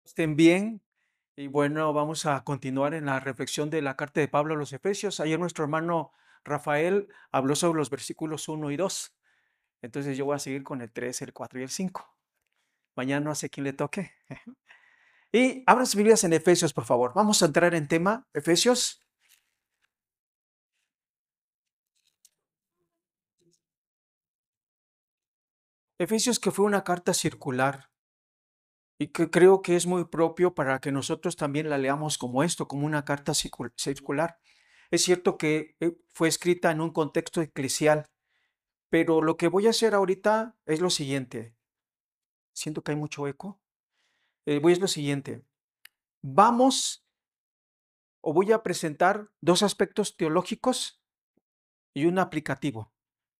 Estén bien. Y bueno, vamos a continuar en la reflexión de la carta de Pablo a los Efesios. Ayer nuestro hermano Rafael habló sobre los versículos 1 y 2. Entonces yo voy a seguir con el 3, el 4 y el 5. Mañana no sé quién le toque. Y abran sus Biblias en Efesios, por favor. Vamos a entrar en tema. Efesios. Efesios, que fue una carta circular y que creo que es muy propio para que nosotros también la leamos como esto, como una carta circular. Es cierto que fue escrita en un contexto eclesial. Pero lo que voy a hacer ahorita es lo siguiente. Siento que hay mucho eco. Voy a hacer lo siguiente. Vamos voy a presentar dos aspectos teológicos y un aplicativo.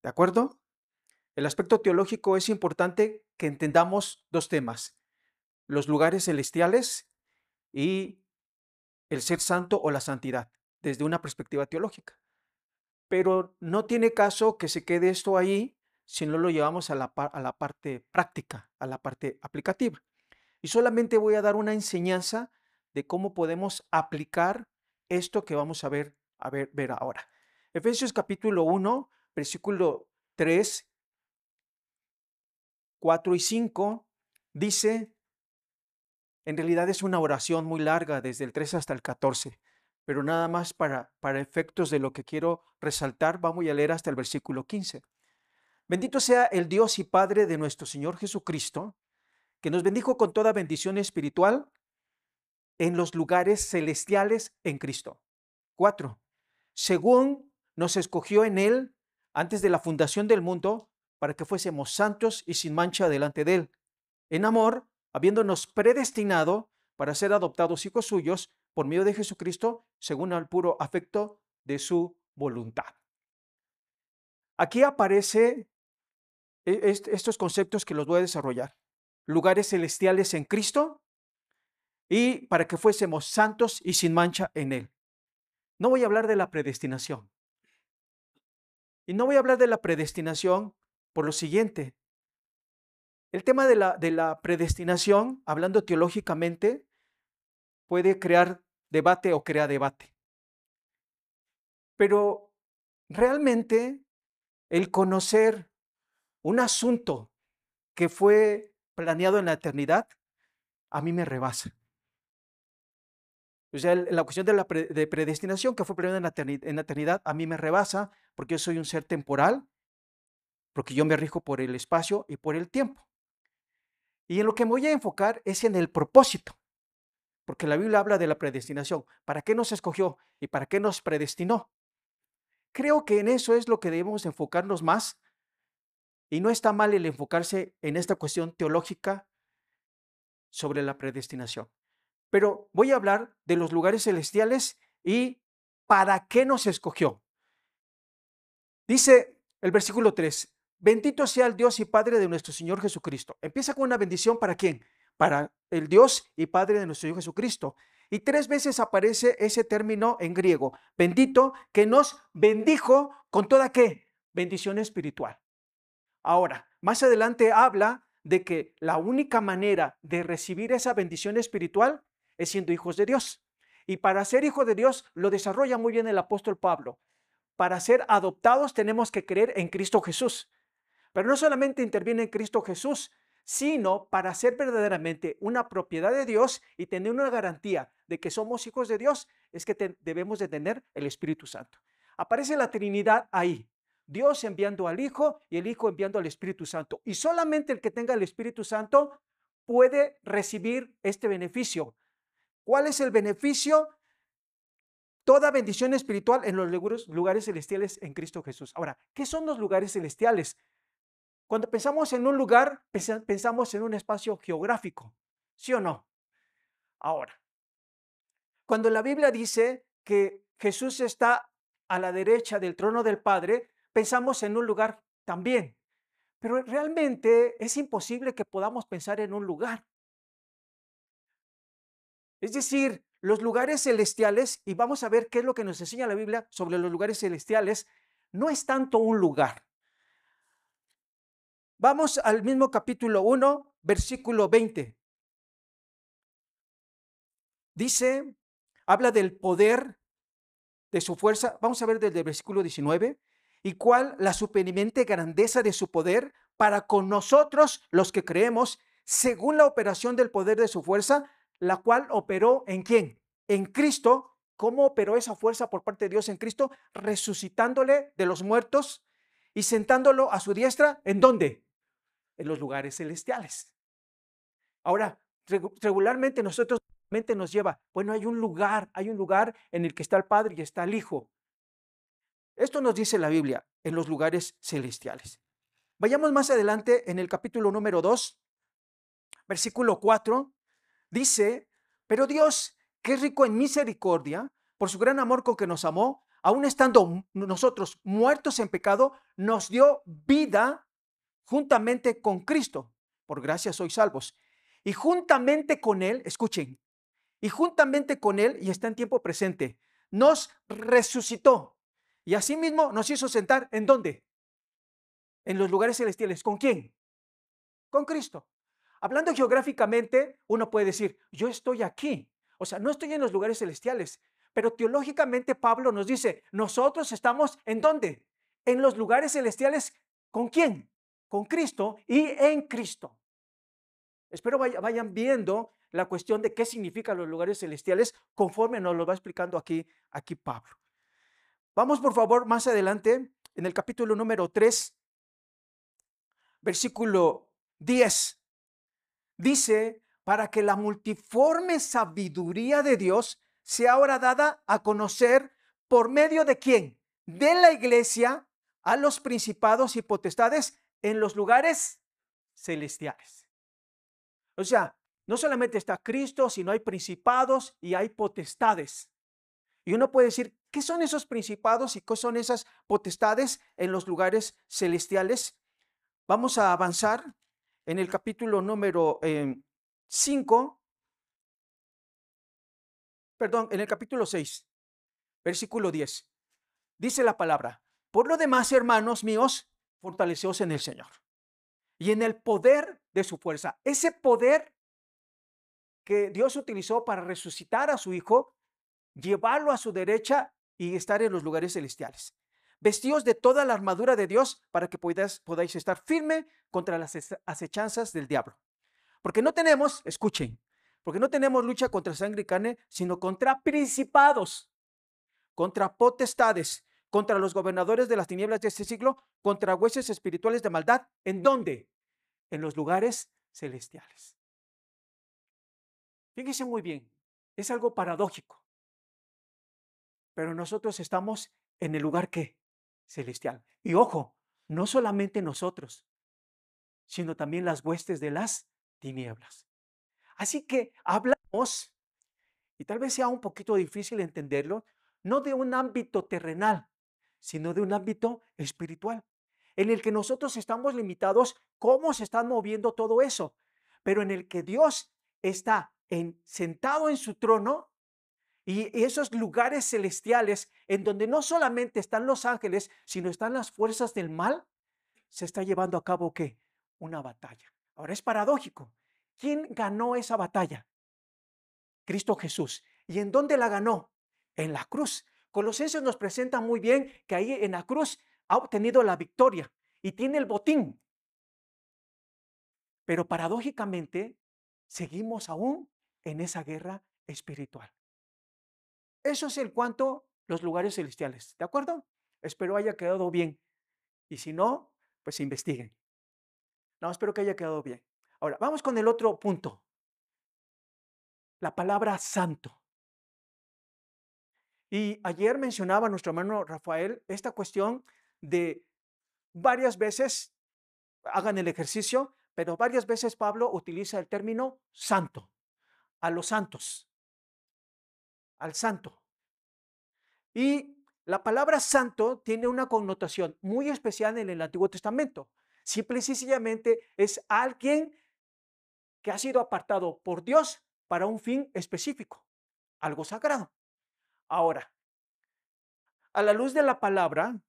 ¿De acuerdo? El aspecto teológico es importante que entendamos dos temas: los lugares celestiales y el ser santo o la santidad, desde una perspectiva teológica. Pero no tiene caso que se quede esto ahí si no lo llevamos a la parte práctica, a la parte aplicativa. Y solamente voy a dar una enseñanza de cómo podemos aplicar esto que vamos a ver ahora. Efesios capítulo 1, versículo 3, 4 y 5 dice, en realidad es una oración muy larga desde el 3 hasta el 14, pero nada más para efectos de lo que quiero resaltar, vamos a leer hasta el versículo 15. Bendito sea el Dios y Padre de nuestro Señor Jesucristo, que nos bendijo con toda bendición espiritual en los lugares celestiales en Cristo. 4. Según nos escogió en Él antes de la fundación del mundo, para que fuésemos santos y sin mancha delante de Él, en amor, habiéndonos predestinado para ser adoptados hijos suyos por medio de Jesucristo, según el puro afecto de su voluntad. Aquí aparece estos conceptos que los voy a desarrollar. Lugares celestiales en Cristo y para que fuésemos santos y sin mancha en Él. No voy a hablar de la predestinación. Y no voy a hablar de la predestinación por lo siguiente. El tema de la predestinación, hablando teológicamente, puede crear debate o crea debate. Pero realmente el conocer un asunto que fue planeado en la eternidad, a mí me rebasa. O sea, la cuestión de predestinación que fue planeada en la eternidad, a mí me rebasa porque yo soy un ser temporal, porque yo me rijo por el espacio y por el tiempo. Y en lo que me voy a enfocar es en el propósito, porque la Biblia habla de la predestinación. ¿Para qué nos escogió y para qué nos predestinó? Creo que en eso es lo que debemos enfocarnos más, y no está mal el enfocarse en esta cuestión teológica sobre la predestinación. Pero voy a hablar de los lugares celestiales y para qué nos escogió. Dice el versículo 3, bendito sea el Dios y Padre de nuestro Señor Jesucristo. Empieza con una bendición, ¿para quién? Para el Dios y Padre de nuestro Señor Jesucristo. Y 3 veces aparece ese término en griego, bendito, que nos bendijo con toda ¿qué? Bendición espiritual. Ahora, más adelante habla de que la única manera de recibir esa bendición espiritual es siendo hijos de Dios. Y para ser hijo de Dios lo desarrolla muy bien el apóstol Pablo. Para ser adoptados tenemos que creer en Cristo Jesús. Pero no solamente interviene en Cristo Jesús, sino para ser verdaderamente una propiedad de Dios y tener una garantía de que somos hijos de Dios, es que debemos de tener el Espíritu Santo. Aparece la Trinidad ahí. Dios enviando al Hijo y el Hijo enviando al Espíritu Santo. Y solamente el que tenga el Espíritu Santo puede recibir este beneficio. ¿Cuál es el beneficio? Toda bendición espiritual en los lugares celestiales en Cristo Jesús. Ahora, ¿qué son los lugares celestiales? Cuando pensamos en un lugar, pensamos en un espacio geográfico, ¿sí o no? Ahora, cuando la Biblia dice que Jesús está a la derecha del trono del Padre, pensamos en un lugar también. Pero realmente es imposible que podamos pensar en un lugar. Es decir, los lugares celestiales, y vamos a ver qué es lo que nos enseña la Biblia sobre los lugares celestiales, no es tanto un lugar. Vamos al mismo capítulo 1, versículo 20. Dice, habla del poder de su fuerza. Vamos a ver desde el versículo 19. Y cuál la supereminente grandeza de su poder para con nosotros los que creemos, según la operación del poder de su fuerza, la cual operó ¿en quién? En Cristo. ¿Cómo operó esa fuerza por parte de Dios en Cristo? Resucitándole de los muertos y sentándolo a su diestra. ¿En dónde? En los lugares celestiales. Ahora, regularmente nosotros mente nos lleva, bueno, hay un lugar en el que está el Padre y está el Hijo. Esto nos dice la Biblia en los lugares celestiales. Vayamos más adelante en el capítulo número 2, versículo 4, dice, pero Dios, que es rico en misericordia, por su gran amor con que nos amó, aun estando nosotros muertos en pecado, nos dio vida juntamente con Cristo. Por gracia sois salvos. Y juntamente con Él, escuchen, y juntamente con Él, y está en tiempo presente, nos resucitó. Y asimismo nos hizo sentar, ¿en dónde? En los lugares celestiales. ¿Con quién? Con Cristo. Hablando geográficamente, uno puede decir, yo estoy aquí. O sea, no estoy en los lugares celestiales. Pero teológicamente Pablo nos dice, nosotros estamos ¿en dónde? En los lugares celestiales. ¿Con quién? Con Cristo y en Cristo. Espero vayan viendo la cuestión de qué significan los lugares celestiales conforme nos lo va explicando aquí Pablo. Vamos por favor más adelante en el capítulo número 3, versículo 10. Dice, para que la multiforme sabiduría de Dios sea ahora dada a conocer por medio de quién? De la iglesia a los principados y potestades en los lugares celestiales. O sea, no solamente está Cristo, sino hay principados y hay potestades. Y uno puede decir, ¿qué son esos principados y qué son esas potestades en los lugares celestiales? Vamos a avanzar en el capítulo número 5, perdón, en el capítulo 6, versículo 10. Dice la palabra, por lo demás, hermanos míos, fortaleceos en el Señor y en el poder de su fuerza. Ese poder que Dios utilizó para resucitar a su Hijo, llevarlo a su derecha y estar en los lugares celestiales. Vestíos de toda la armadura de Dios para que podáis estar firme contra las acechanzas del diablo. Porque no tenemos, escuchen, porque no tenemos lucha contra sangre y carne, sino contra principados, contra potestades, contra los gobernadores de las tinieblas de este siglo, contra huestes espirituales de maldad. ¿En dónde? En los lugares celestiales. Fíjense muy bien, es algo paradójico. Pero nosotros estamos en el lugar que celestial. Y ojo, no solamente nosotros, sino también las huestes de las tinieblas. Así que hablamos, y tal vez sea un poquito difícil entenderlo, no de un ámbito terrenal, sino de un ámbito espiritual, en el que nosotros estamos limitados cómo se está moviendo todo eso, pero en el que Dios está sentado en su trono. Y esos lugares celestiales en donde no solamente están los ángeles, sino están las fuerzas del mal, se está llevando a cabo ¿qué? Una batalla. Ahora es paradójico. ¿Quién ganó esa batalla? Cristo Jesús. ¿Y en dónde la ganó? En la cruz. Colosenses nos presenta muy bien que ahí en la cruz ha obtenido la victoria y tiene el botín. Pero paradójicamente seguimos aún en esa guerra espiritual. Eso es en cuanto a los lugares celestiales, ¿de acuerdo? Espero haya quedado bien. Y si no, pues investiguen. No, espero que haya quedado bien. Ahora, vamos con el otro punto. La palabra santo. Y ayer mencionaba nuestro hermano Rafael esta cuestión de varias veces, hagan el ejercicio, pero varias veces Pablo utiliza el término santo, a los santos, al santo. Y la palabra santo tiene una connotación muy especial en el Antiguo Testamento. Simple y sencillamente es alguien que ha sido apartado por Dios para un fin específico, algo sagrado. Ahora, a la luz de la palabra,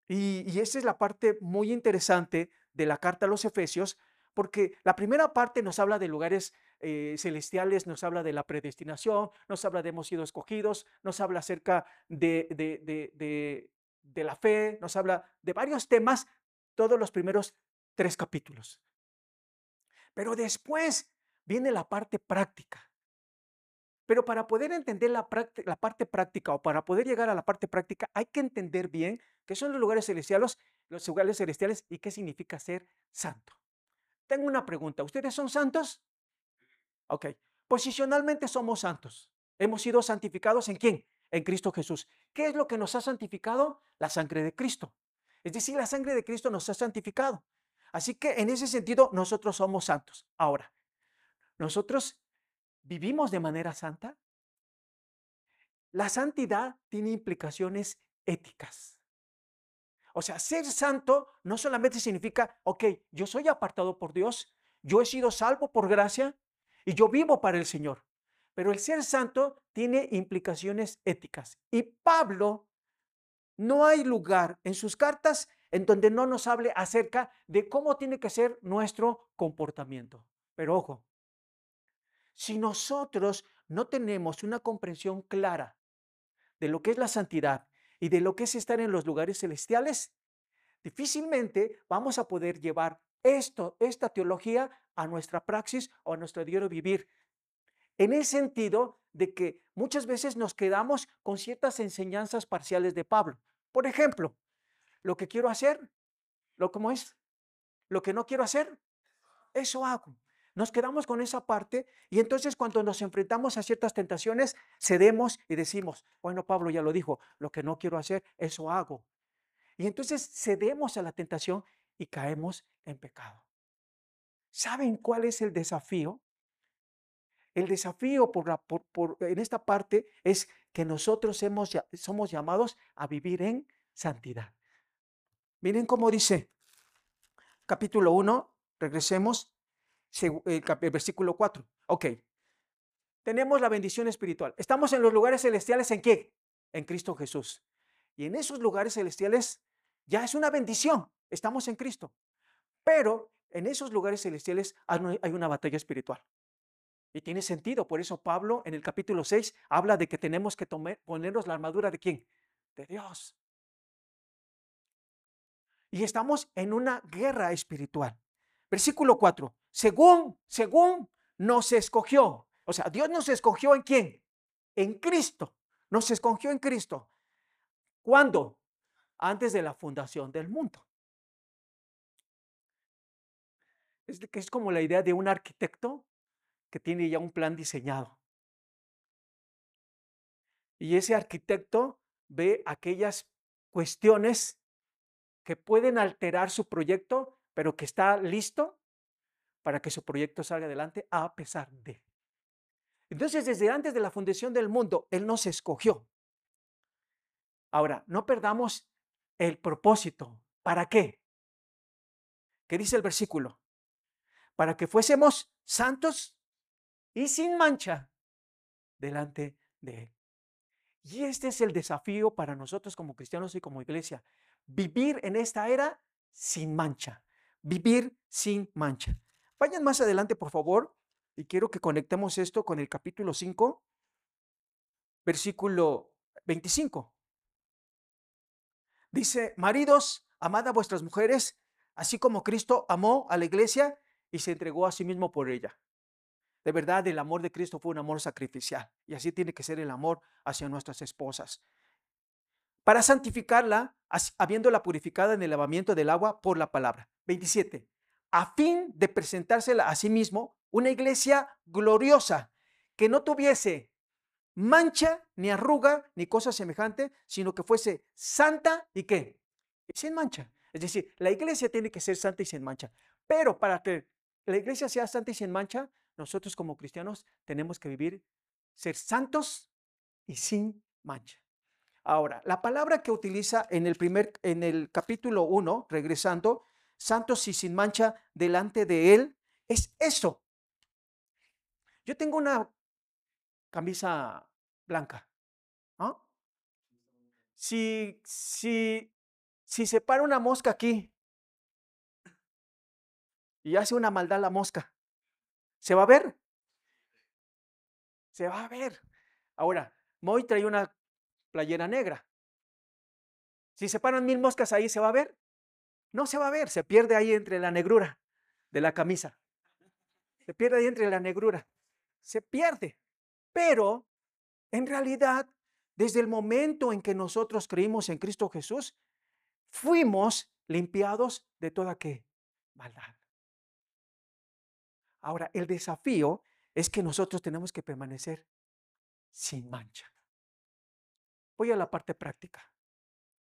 y esa es la parte muy interesante de la carta a los Efesios, porque la primera parte nos habla de lugares celestiales nos habla de la predestinación, nos habla de hemos sido escogidos, nos habla acerca de la fe, nos habla de varios temas, todos los primeros 3 capítulos. Pero después viene la parte práctica. Pero para poder entender la parte práctica o para poder llegar a la parte práctica, hay que entender bien qué son los lugares celestiales y qué significa ser santo. Tengo una pregunta, ¿ustedes son santos? Ok, posicionalmente somos santos. Hemos sido santificados ¿en quién? En Cristo Jesús. ¿Qué es lo que nos ha santificado? La sangre de Cristo. Es decir, la sangre de Cristo nos ha santificado. Así que en ese sentido nosotros somos santos. Ahora, ¿nosotros vivimos de manera santa? La santidad tiene implicaciones éticas. O sea, ser santo no solamente significa, ok, yo soy apartado por Dios, yo he sido salvo por gracia y yo vivo para el Señor. Pero el ser santo tiene implicaciones éticas. Y Pablo, no hay lugar en sus cartas en donde no nos hable acerca de cómo tiene que ser nuestro comportamiento. Pero ojo, si nosotros no tenemos una comprensión clara de lo que es la santidad y de lo que es estar en los lugares celestiales, difícilmente vamos a poder llevar esta teología a nuestra praxis o a nuestro diario vivir. En el sentido de que muchas veces nos quedamos con ciertas enseñanzas parciales de Pablo. Por ejemplo, lo que quiero hacer, ¿cómo es? Lo que no quiero hacer, eso hago. Nos quedamos con esa parte y entonces cuando nos enfrentamos a ciertas tentaciones, cedemos y decimos, bueno, Pablo ya lo dijo, lo que no quiero hacer, eso hago. Y entonces cedemos a la tentación y caemos en pecado. ¿Saben cuál es el desafío? El desafío en esta parte es que nosotros somos llamados a vivir en santidad. Miren cómo dice capítulo 1, regresemos, el versículo 4. Ok, tenemos la bendición espiritual. Estamos en los lugares celestiales, ¿en qué? En Cristo Jesús. Y en esos lugares celestiales ya es una bendición, estamos en Cristo. Pero en esos lugares celestiales hay una batalla espiritual. Y tiene sentido, por eso Pablo en el capítulo 6 habla de que tenemos que ponernos la armadura ¿de quién? De Dios. Y estamos en una guerra espiritual. Versículo 4, según nos escogió. O sea, Dios nos escogió ¿en quién? En Cristo. Nos escogió en Cristo. ¿Cuándo? Antes de la fundación del mundo. Es como la idea de un arquitecto que tiene ya un plan diseñado. Y ese arquitecto ve aquellas cuestiones que pueden alterar su proyecto, pero que está listo para que su proyecto salga adelante a pesar de. Entonces, desde antes de la fundación del mundo, Él nos escogió. Ahora, no perdamos el propósito. ¿Para qué? ¿Qué dice el versículo? Para que fuésemos santos y sin mancha delante de Él. Y este es el desafío para nosotros como cristianos y como iglesia. Vivir en esta era sin mancha. Vivir sin mancha. Vayan más adelante, por favor, y quiero que conectemos esto con el capítulo 5, versículo 25. Dice, maridos, amad a vuestras mujeres, así como Cristo amó a la iglesia y se entregó a sí mismo por ella. De verdad, el amor de Cristo fue un amor sacrificial y así tiene que ser el amor hacia nuestras esposas. Para santificarla, habiéndola purificada en el lavamiento del agua por la palabra. 27. A fin de presentársela a sí mismo una iglesia gloriosa, que no tuviese mancha, ni arruga, ni cosa semejante, sino que fuese santa y ¿qué? Y sin mancha. Es decir, la iglesia tiene que ser santa y sin mancha. Pero para que la iglesia sea santa y sin mancha, nosotros como cristianos tenemos que vivir, ser santos y sin mancha. Ahora, la palabra que utiliza en el capítulo 1, regresando, santos y sin mancha delante de él, es eso. Yo tengo una camisa blanca, ¿no? Si se para una mosca aquí y hace una maldad la mosca, ¿se va a ver? se va a ver. Ahora, Moy trae una playera negra. Si se paran 1000 moscas ahí, ¿se va a ver? No se va a ver, se pierde ahí entre la negrura de la camisa. Se pierde ahí entre la negrura. Se pierde. Pero, en realidad, desde el momento en que nosotros creímos en Cristo Jesús, fuimos limpiados de toda qué maldad. Ahora, el desafío es que nosotros tenemos que permanecer sin mancha. Voy a la parte práctica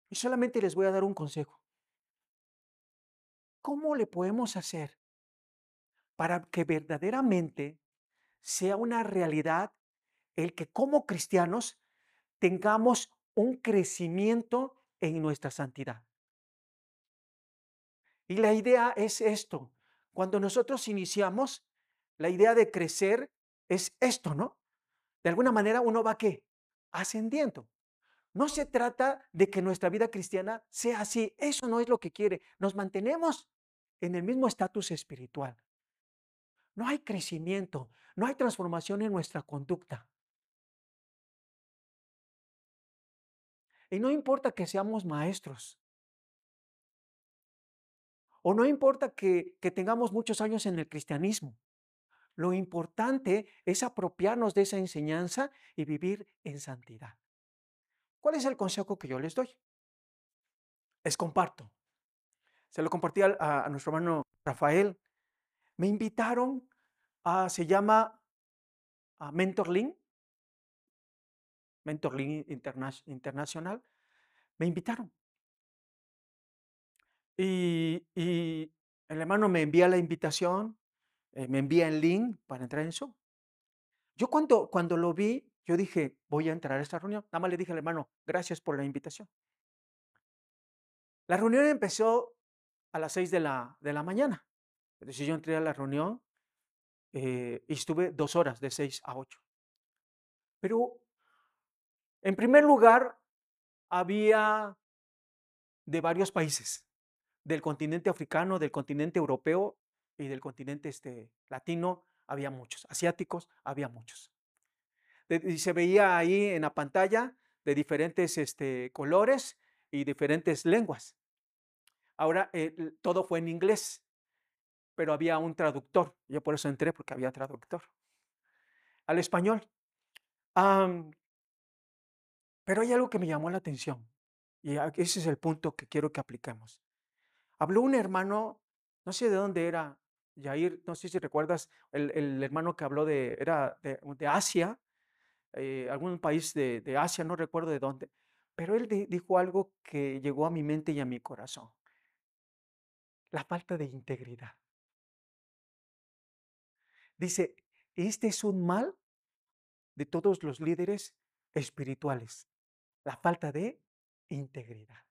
y solamente les voy a dar un consejo. ¿Cómo le podemos hacer para que verdaderamente sea una realidad el que como cristianos tengamos un crecimiento en nuestra santidad? Y la idea es esto. Cuando nosotros iniciamos, la idea de crecer es esto, ¿no? De alguna manera uno va ¿qué? Ascendiendo. No se trata de que nuestra vida cristiana sea así. Eso no es lo que quiere. Nos mantenemos en el mismo estatus espiritual. No hay crecimiento, no hay transformación en nuestra conducta. Y no importa que seamos maestros, o no importa que tengamos muchos años en el cristianismo. Lo importante es apropiarnos de esa enseñanza y vivir en santidad. ¿Cuál es el consejo que yo les doy? Les comparto. Se lo compartí a nuestro hermano Rafael. Me invitaron se llama Mentor Link Internacional. Me invitaron. Y el hermano me envía la invitación, me envía el link para entrar en Zoom. Yo cuando lo vi, yo dije, voy a entrar a esta reunión. Nada más le dije al hermano, gracias por la invitación. La reunión empezó a las 6 de la mañana. Entonces yo entré a la reunión y estuve 2 horas, de 6 a 8. Pero en primer lugar, había de varios países, del continente africano, del continente europeo y del continente latino, había muchos, asiáticos, había muchos. Y se veía ahí en la pantalla de diferentes colores y diferentes lenguas. Ahora todo fue en inglés, pero había un traductor. Yo por eso entré, porque había traductor al español. Pero hay algo que me llamó la atención y ese es el punto que quiero que apliquemos. Habló un hermano, no sé de dónde era, Yair, no sé si recuerdas, el hermano que habló era de Asia, algún país de Asia, no recuerdo de dónde, pero él dijo algo que llegó a mi mente y a mi corazón: la falta de integridad. Dice, este es un mal de todos los líderes espirituales, la falta de integridad.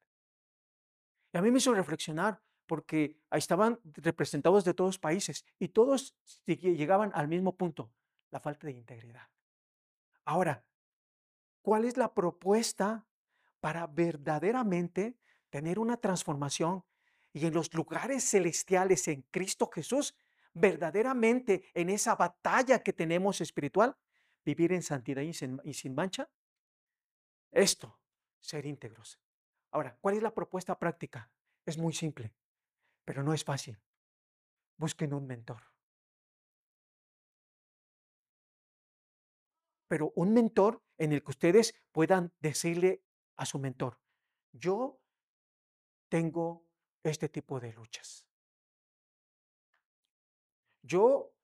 Y a mí me hizo reflexionar porque ahí estaban representados de todos países y todos llegaban al mismo punto, la falta de integridad. Ahora, ¿cuál es la propuesta para verdaderamente tener una transformación y en los lugares celestiales en Cristo Jesús, verdaderamente en esa batalla que tenemos espiritual, vivir en santidad y sin mancha? Esto, ser íntegros. Ahora, ¿cuál es la propuesta práctica? Es muy simple, pero no es fácil. Busquen un mentor. Pero un mentor en el que ustedes puedan decirle a su mentor, yo tengo este tipo de luchas. Yo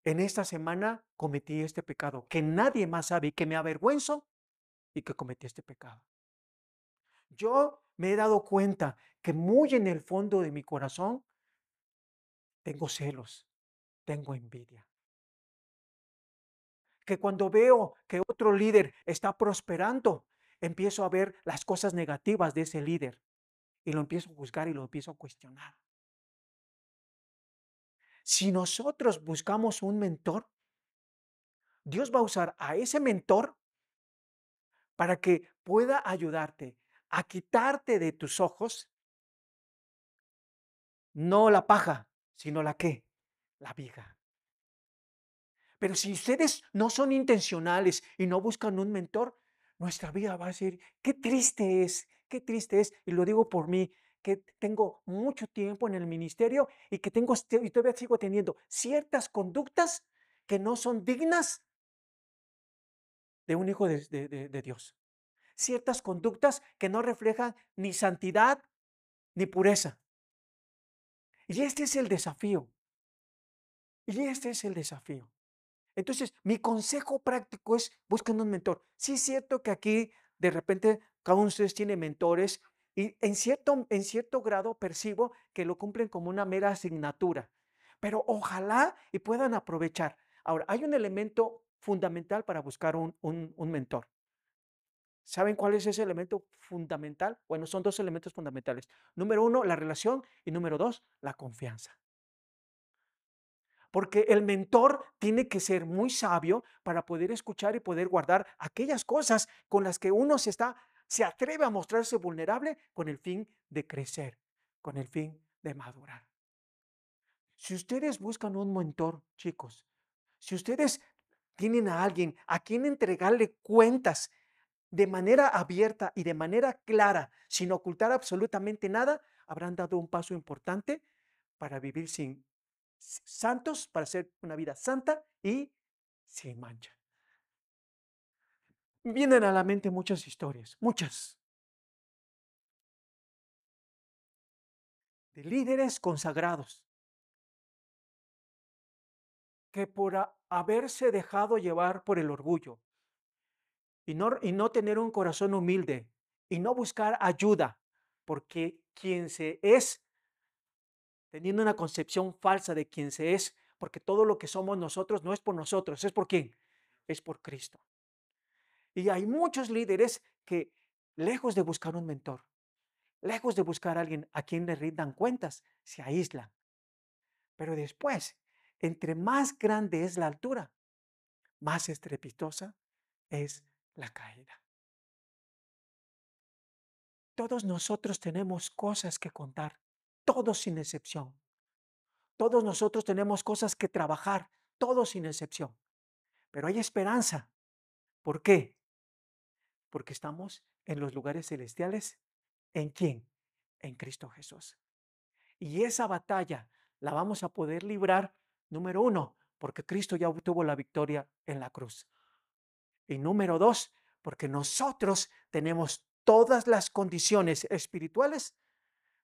en esta semana cometí este pecado que nadie más sabe y que me avergüenzo y que cometí este pecado. Yo me he dado cuenta que muy en el fondo de mi corazón tengo celos, tengo envidia. Que cuando veo que otro líder está prosperando, empiezo a ver las cosas negativas de ese líder y lo empiezo a juzgar y lo empiezo a cuestionar. Si nosotros buscamos un mentor, Dios va a usar a ese mentor para que pueda ayudarte a quitarte de tus ojos no la paja, sino la qué, la viga. Pero si ustedes no son intencionales y no buscan un mentor, nuestra vida va a ser, qué triste es, y lo digo por mí, que tengo mucho tiempo en el ministerio y que tengo, y todavía sigo teniendo ciertas conductas que no son dignas de un hijo de Dios. Ciertas conductas que no reflejan ni santidad ni pureza. Y este es el desafío. Y este es el desafío. Entonces, mi consejo práctico es busquen un mentor. Sí es cierto que aquí de repente cada uno de ustedes tiene mentores y en cierto grado percibo que lo cumplen como una mera asignatura, pero ojalá y puedan aprovechar. Ahora, hay un elemento fundamental para buscar un mentor. ¿Saben cuál es ese elemento fundamental? Bueno, son dos elementos fundamentales. Número uno, la relación y número dos, la confianza. Porque el mentor tiene que ser muy sabio para poder escuchar y poder guardar aquellas cosas con las que uno se atreve a mostrarse vulnerable con el fin de crecer, con el fin de madurar. Si ustedes buscan un mentor, chicos, si ustedes tienen a alguien a quien entregarle cuentas de manera abierta y de manera clara, sin ocultar absolutamente nada, habrán dado un paso importante para vivir sin santos, para hacer una vida santa y sin mancha. Vienen a la mente muchas historias, muchas, de líderes consagrados que por haberse dejado llevar por el orgullo y no tener un corazón humilde y no buscar ayuda, porque quien se es, teniendo una concepción falsa de quien se es, porque todo lo que somos nosotros no es por nosotros, ¿es por quién? Es por Cristo. Y hay muchos líderes que, lejos de buscar un mentor, lejos de buscar a alguien a quien le rindan cuentas, se aíslan. Pero después, entre más grande es la altura, más estrepitosa es la caída. Todos nosotros tenemos cosas que contar, todos sin excepción. Todos nosotros tenemos cosas que trabajar, todos sin excepción. Pero hay esperanza. ¿Por qué? Porque estamos en los lugares celestiales. ¿En quién? En Cristo Jesús. Y esa batalla la vamos a poder librar, número uno, porque Cristo ya obtuvo la victoria en la cruz. Y número dos, porque nosotros tenemos todas las condiciones espirituales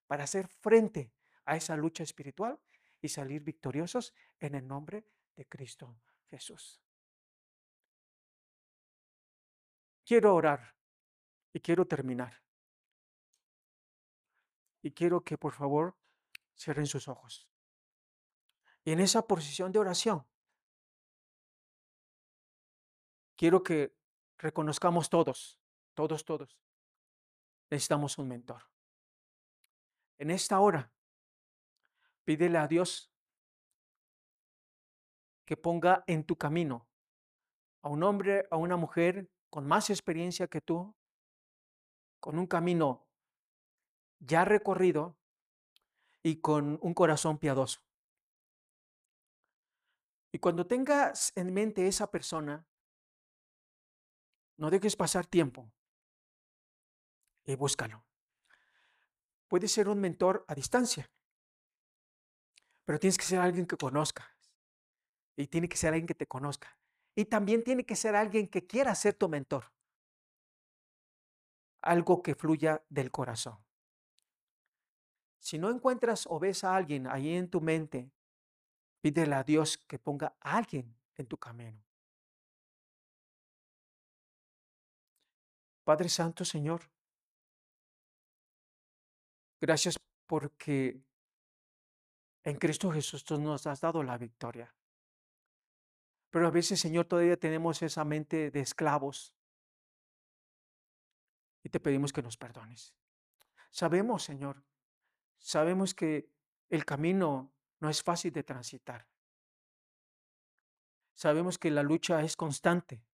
para hacer frente a esa lucha espiritual y salir victoriosos en el nombre de Cristo Jesús. Quiero orar y quiero terminar. Y quiero que por favor cierren sus ojos. Y en esa posición de oración, quiero que reconozcamos todos, necesitamos un mentor. En esta hora, pídele a Dios que ponga en tu camino a un hombre, a una mujer con más experiencia que tú, con un camino ya recorrido y con un corazón piadoso. Y cuando tengas en mente esa persona, no dejes pasar tiempo y búscalo. Puede ser un mentor a distancia, pero tienes que ser alguien que conozcas y tiene que ser alguien que te conozca. Y también tiene que ser alguien que quiera ser tu mentor, algo que fluya del corazón. Si no encuentras o ves a alguien ahí en tu mente, pídele a Dios que ponga a alguien en tu camino. Padre Santo, Señor, gracias porque en Cristo Jesús tú nos has dado la victoria. Pero a veces, Señor, todavía tenemos esa mente de esclavos y te pedimos que nos perdones. Sabemos, Señor, sabemos que el camino no es fácil de transitar. Sabemos que la lucha es constante,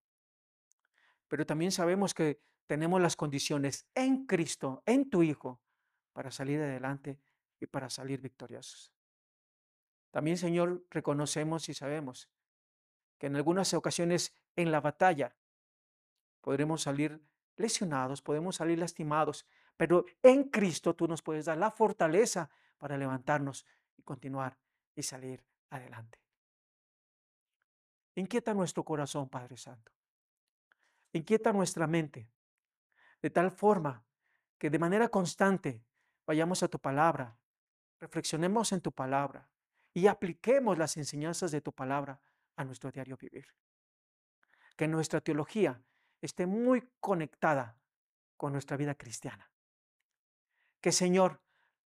pero también sabemos que tenemos las condiciones en Cristo, en tu Hijo, para salir adelante y para salir victoriosos. También, Señor, reconocemos y sabemos que en algunas ocasiones en la batalla podremos salir lesionados, podemos salir lastimados, pero en Cristo tú nos puedes dar la fortaleza para levantarnos y continuar y salir adelante. Inquieta nuestro corazón, Padre Santo. Inquieta nuestra mente, de tal forma que de manera constante vayamos a tu palabra, reflexionemos en tu palabra y apliquemos las enseñanzas de tu palabra a nuestro diario vivir. Que nuestra teología esté muy conectada con nuestra vida cristiana. Que, Señor,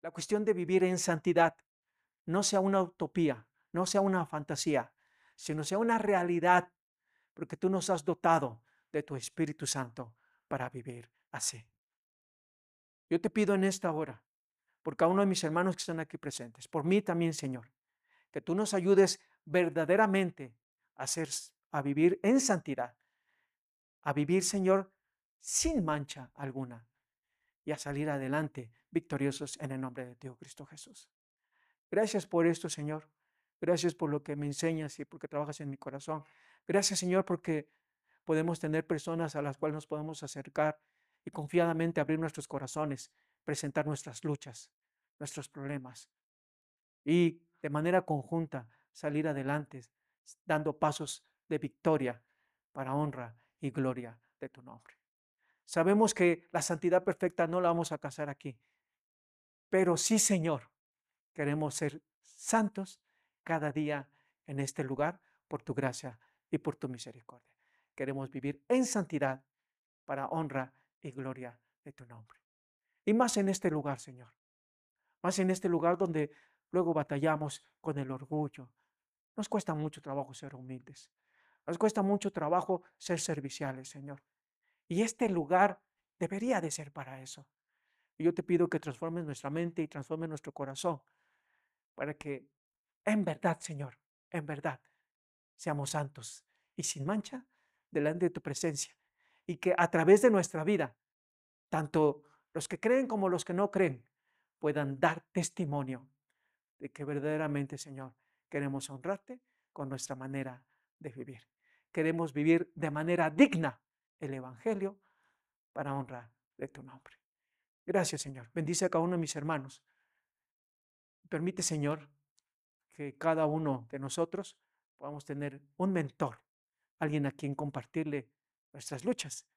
la cuestión de vivir en santidad no sea una utopía, no sea una fantasía, sino sea una realidad, porque tú nos has dotado de tu Espíritu Santo para vivir así. Yo te pido en esta hora, por cada uno de mis hermanos que están aquí presentes, por mí también, Señor, que tú nos ayudes verdaderamente a vivir en santidad, a vivir, Señor, sin mancha alguna y a salir adelante victoriosos en el nombre de Dios Cristo Jesús. Gracias por esto, Señor. Gracias por lo que me enseñas y porque trabajas en mi corazón. Gracias, Señor, porque podemos tener personas a las cuales nos podemos acercar y confiadamente abrir nuestros corazones, presentar nuestras luchas, nuestros problemas y de manera conjunta salir adelante, dando pasos de victoria para honra y gloria de tu nombre. Sabemos que la santidad perfecta no la vamos a alcanzar aquí, pero sí, Señor, queremos ser santos cada día en este lugar por tu gracia y por tu misericordia. Queremos vivir en santidad para honra y gloria de tu nombre. Y más en este lugar, Señor. Más en este lugar donde luego batallamos con el orgullo. Nos cuesta mucho trabajo ser humildes. Nos cuesta mucho trabajo ser serviciales, Señor. Y este lugar debería de ser para eso. Y yo te pido que transformes nuestra mente y transformes nuestro corazón para que en verdad, Señor, en verdad, seamos santos y sin mancha delante de tu presencia. Y que a través de nuestra vida, tanto los que creen como los que no creen, puedan dar testimonio de que verdaderamente, Señor, queremos honrarte con nuestra manera de vivir. Queremos vivir de manera digna el Evangelio para honra de tu nombre. Gracias, Señor. Bendice a cada uno de mis hermanos. Permite, Señor, que cada uno de nosotros podamos tener un mentor, alguien a quien compartirle nuestras luchas,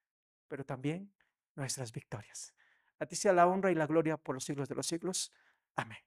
pero también nuestras victorias. A ti sea la honra y la gloria por los siglos de los siglos. Amén.